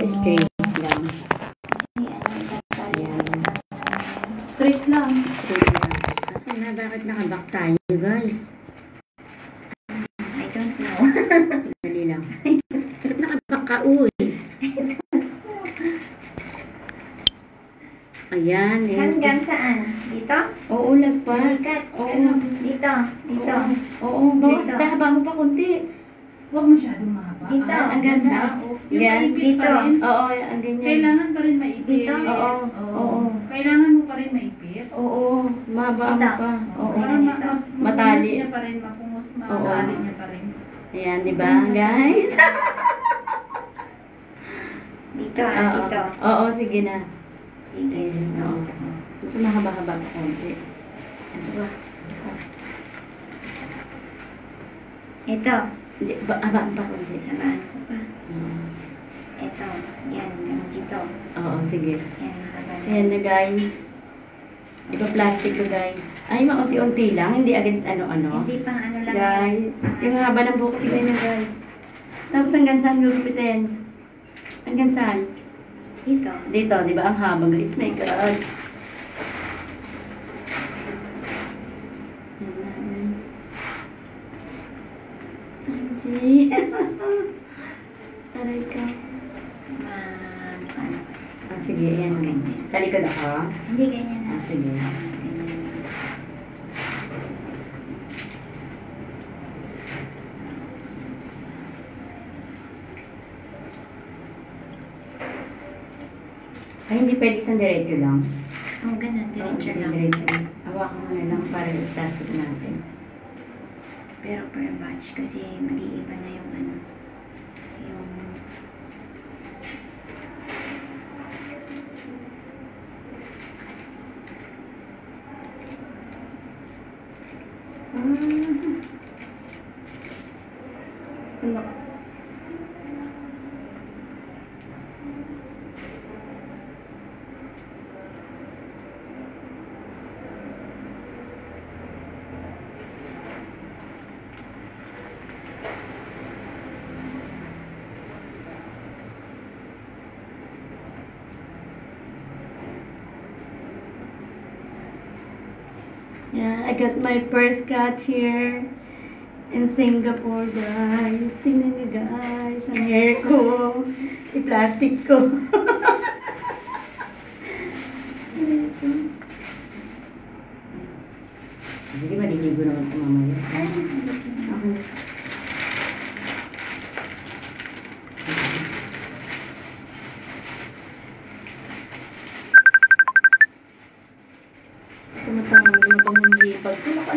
straight lang. Ayan. Straight lang. Straight lang. Asan na? Bakit nakaback tayo, guys? I don't know. Dali lang. Bakit nakaback ka, uy? Ayan. Hanggang saan? Dito? Oo, lagpas. Oo. Dito. Dito. Oo, bawas. Haba mo pa kunti. Huwag masyadong mahaba. Dito. Hanggang saan? Yung Yan. maipit Dito. pa rin. Oo, ang ganyan. Kailangan pa rin maipit. Dito? Oo. Oo. Kailangan mo pa rin maipit. Oo. Mahaba mo pa. Oo. Para Matali. niya pa rin, mapungos, matali niya pa rin. Ayan, di ba, guys? Dito. Oo. Dito. Oo, sige na. Sige. Oo. Mas mahaba-haba pa konti. Ano ba? Ito. Hindi, habaan pa konti. Habaan ko pa. Oo. Ito. Yan. Dito. Oo, sige. Yan. Habaan. Ayan na, guys. Ipa-plastic ko, guys. Ay, maunti-unti lang. Hindi agad ano-ano. Hindi pang ano lang. Guys, yung haba ng buhok, tignan nyo, guys. Tapos hanggang saan gugupitin? Hanggang saan? Dito. Dito, di ba? Ang haba, guys. My God. Nice. Angie. Aray ka. Ano? Ah, sige, ayan. Talikod ako. Hindi ganyan na. Ah, sige. Ay, hindi pwede isang diretso lang. Oo, ganun. Diretso lang. Diretso lang. Hawakan mo na lang para i-plastic natin. Pero per batch kasi mag-iiba na yung ano. Yung... Ano? Yeah, I got my first cut here in Singapore, guys. Tingnan niyo, guys. Ang hair ko. I-plastic ko. Sige, maliligo naman ito mamaya. Okay. Tumatawag naman yung hipag ko.